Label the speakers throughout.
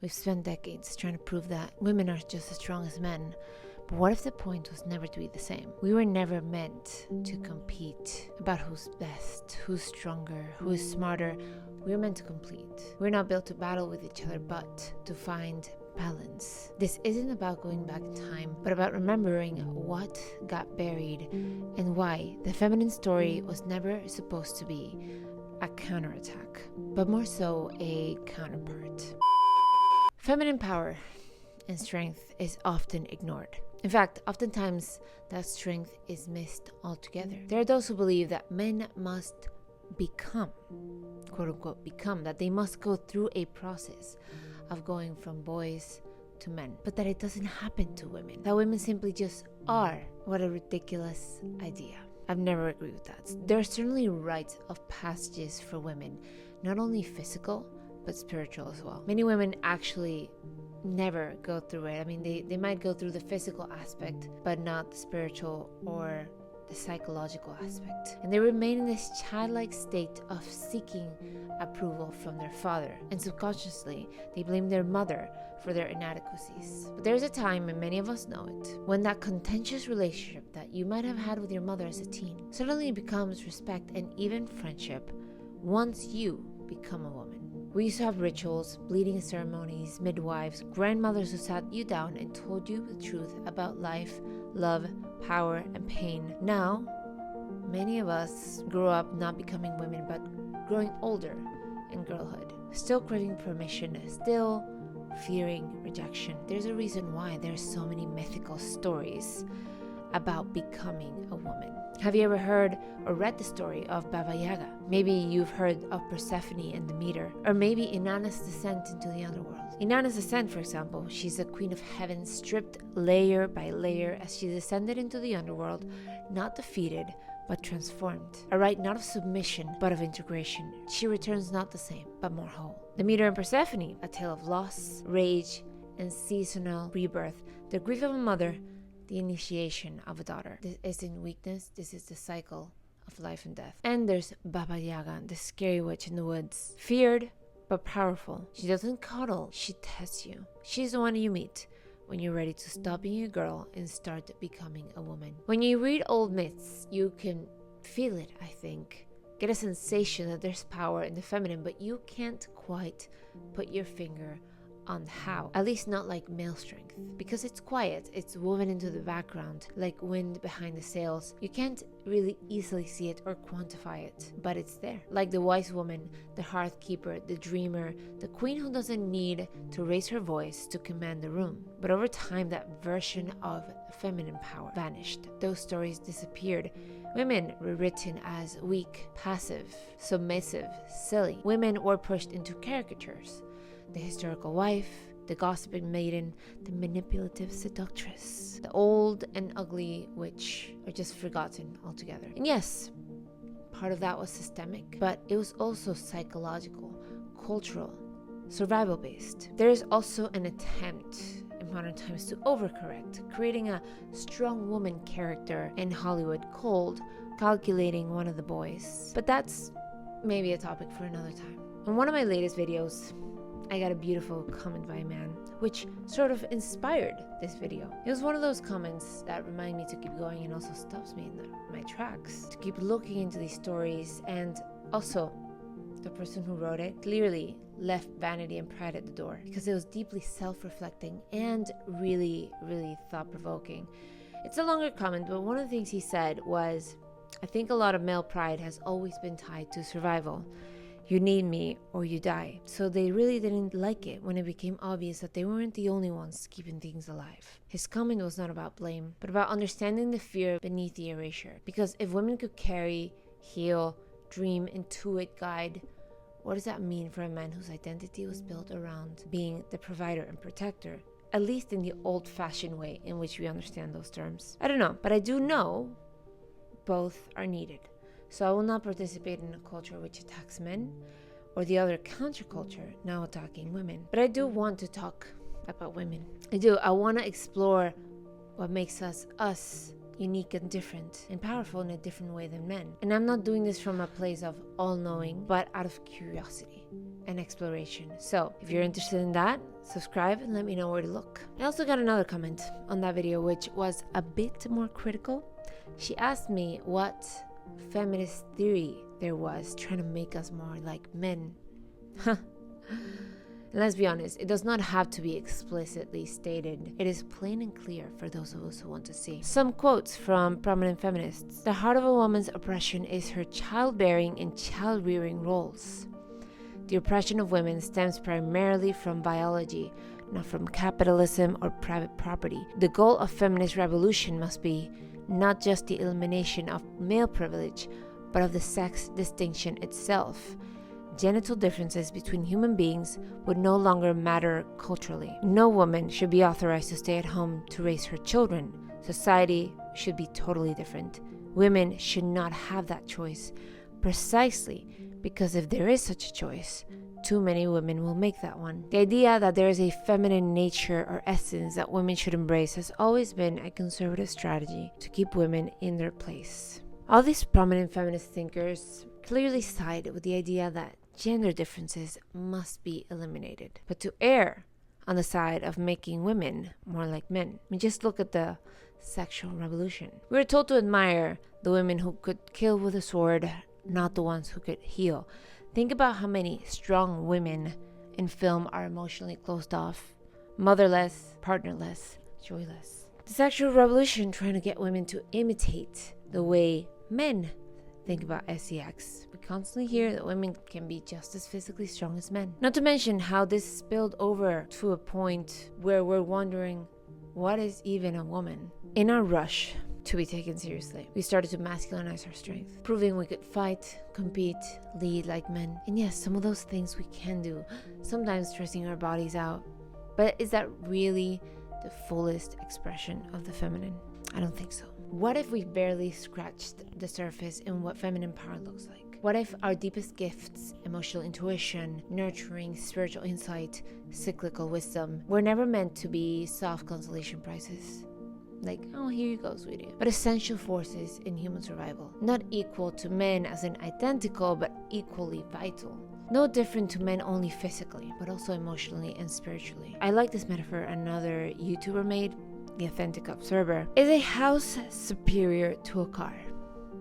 Speaker 1: We've spent decades trying to prove that women are just as strong as men. But what if the point was never to be the same? We were never meant to compete about who's best, who's stronger, who's smarter. We were meant to complete. We're not built to battle with each other, but to find balance. This isn't about going back in time, but about remembering what got buried and why the feminine story was never supposed to be a counterattack, but more so a counterpart. Feminine power and strength is often ignored. In fact, oftentimes that strength is missed altogether. There are those who believe that men must become, quote unquote, become, that they must go through a process of going from boys to men, but that it doesn't happen to women, that women simply just are. What a ridiculous idea. I've never agreed with that. There are certainly rites of passages for women, not only physical, but spiritual as well. Many women actually never go through it. I mean, they might go through the physical aspect, but not the spiritual or the psychological aspect. And they remain in this childlike state of seeking approval from their father. And subconsciously, they blame their mother for their inadequacies. But there's a time, and many of us know it, when that contentious relationship that you might have had with your mother as a teen suddenly becomes respect and even friendship once you become a woman. We used to have rituals, bleeding ceremonies, midwives, grandmothers who sat you down and told you the truth about life, love, power, and pain. Now, many of us grew up not becoming women, but growing older in girlhood, still craving permission, still fearing rejection. There's a reason why there's so many mythical stories about becoming a woman. Have you ever heard or read the story of Baba Yaga? Maybe you've heard of Persephone and Demeter, or maybe Inanna's descent into the underworld. Inanna's descent, for example, she's the queen of heaven, stripped layer by layer as she descended into the underworld, not defeated, but transformed. A rite not of submission, but of integration. She returns not the same, but more whole. Demeter and Persephone, a tale of loss, rage, and seasonal rebirth, the grief of a mother, the initiation of a daughter. This isn't weakness, this is the cycle of life and death. And there's Baba Yaga, the scary witch in the woods. Feared, but powerful. She doesn't cuddle, she tests you. She's the one you meet when you're ready to stop being a girl and start becoming a woman. When you read old myths, you can feel it, I think. Get a sensation that there's power in the feminine, but you can't quite put your finger on how, at least not like male strength, because it's quiet, it's woven into the background like wind behind the sails. You can't really easily see it or quantify it, but it's there, like the wise woman, the hearth keeper, the dreamer, the queen who doesn't need to raise her voice to command the room. But over time, that version of feminine power vanished. Those stories disappeared. Women were written as weak, passive, submissive, silly. Women were pushed into caricatures. The hysterical wife, the gossiping maiden, the manipulative seductress, the old and ugly witch are just forgotten altogether. And yes, part of that was systemic, but it was also psychological, cultural, survival-based. There is also an attempt in modern times to overcorrect, creating a strong woman character in Hollywood cold, calculating one of the boys. But that's maybe a topic for another time. In one of my latest videos, I got a beautiful comment by a man, which sort of inspired this video. It was one of those comments that remind me to keep going and also stops me in my tracks, to keep looking into these stories. And also, the person who wrote it clearly left vanity and pride at the door, because it was deeply self-reflecting and really, really thought-provoking. It's a longer comment, but one of the things he said was, I think a lot of male pride has always been tied to survival. You need me or you die. So they really didn't like it when it became obvious that they weren't the only ones keeping things alive. His comment was not about blame, but about understanding the fear beneath the erasure. Because if women could carry, heal, dream, intuit, guide, what does that mean for a man whose identity was built around being the provider and protector? At least in the old-fashioned way in which we understand those terms. I don't know, but I do know both are needed. So I will not participate in a culture which attacks men, or the other counterculture now attacking women. But I do want to talk about women. I want to explore what makes us, unique and different, and powerful in a different way than men. And I'm not doing this from a place of all-knowing, but out of curiosity and exploration. So if you're interested in that, subscribe and let me know where to look. I also got another comment on that video, which was a bit more critical. She asked me what feminist theory there was trying to make us more like men. Let's be honest, it does not have to be explicitly stated. It is plain and clear for those of us who want to see. Some quotes from prominent feminists. The heart of a woman's oppression is her childbearing and child-rearing roles. The oppression of women stems primarily from biology, not from capitalism or private property. The goal of feminist revolution must be not just the elimination of male privilege, but of the sex distinction itself. Genital differences between human beings would no longer matter culturally. No woman should be authorized to stay at home to raise her children. Society should be totally different. Women should not have that choice, precisely because if there is such a choice, too many women will make that one. The idea that there is a feminine nature or essence that women should embrace has always been a conservative strategy to keep women in their place. All these prominent feminist thinkers clearly side with the idea that gender differences must be eliminated, but to err on the side of making women more like men. I mean, just look at the sexual revolution. We were told to admire the women who could kill with a sword, not the ones who could heal. Think about how many strong women in film are emotionally closed off, motherless, partnerless, joyless. The sexual revolution trying to get women to imitate the way men think about sex. We constantly hear that women can be just as physically strong as men. Not to mention how this spilled over to a point where we're wondering, what is even a woman? In our rush to be taken seriously, we started to masculinize our strength, proving we could fight, compete, lead like men. And yes, some of those things we can do, sometimes stressing our bodies out. But is that really the fullest expression of the feminine? I don't think so. What if we barely scratched the surface in what feminine power looks like? What if our deepest gifts, emotional intuition, nurturing spiritual insight, cyclical wisdom, were never meant to be soft consolation prizes? Like, oh, here you go, sweetie. But essential forces in human survival. Not equal to men as in identical, but equally vital. No different to men only physically, but also emotionally and spiritually. I like this metaphor another YouTuber made, The Authentic Observer. Is a house superior to a car?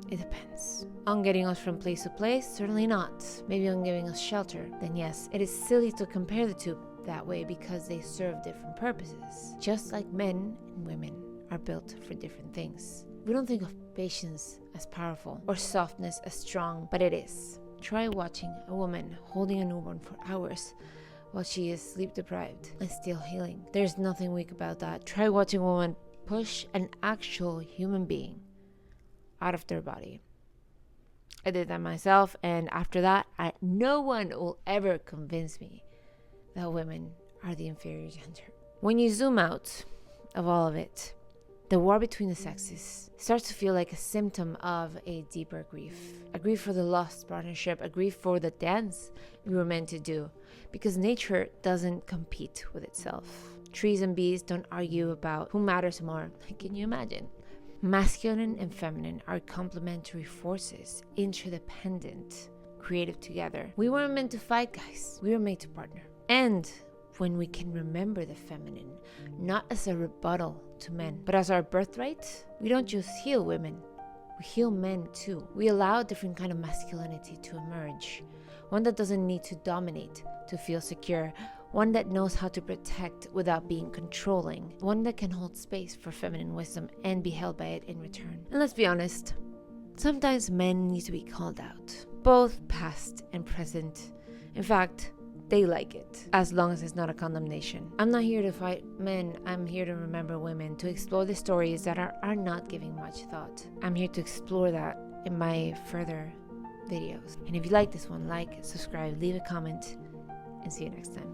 Speaker 1: It depends. On getting us from place to place? Certainly not. Maybe on giving us shelter? Then yes. It is silly to compare the two that way because they serve different purposes. Just like men and women are built for different things. We don't think of patience as powerful or softness as strong, but it is. Try watching a woman holding a newborn for hours while she is sleep deprived and still healing. There's nothing weak about that. Try watching a woman push an actual human being out of their body. I did that myself, and after that, no one will ever convince me that women are the inferior gender. When you zoom out of all of it, the war between the sexes starts to feel like a symptom of a deeper grief. A grief for the lost partnership, a grief for the dance we were meant to do. Because nature doesn't compete with itself. Trees and bees don't argue about who matters more. Can you imagine? Masculine and feminine are complementary forces, interdependent, creative together. We weren't meant to fight, guys. We were made to partner. And when we can remember the feminine, not as a rebuttal to men, but as our birthright, we don't just heal women, we heal men too. We allow a different kind of masculinity to emerge. One that doesn't need to dominate to feel secure. One that knows how to protect without being controlling. One that can hold space for feminine wisdom and be held by it in return. And let's be honest, sometimes men need to be called out, both past and present. In fact, they like it, as long as it's not a condemnation. I'm not here to fight men, I'm here to remember women, to explore the stories that are not giving much thought. I'm here to explore that in my further videos. And if you like this one, like, subscribe, leave a comment, and see you next time.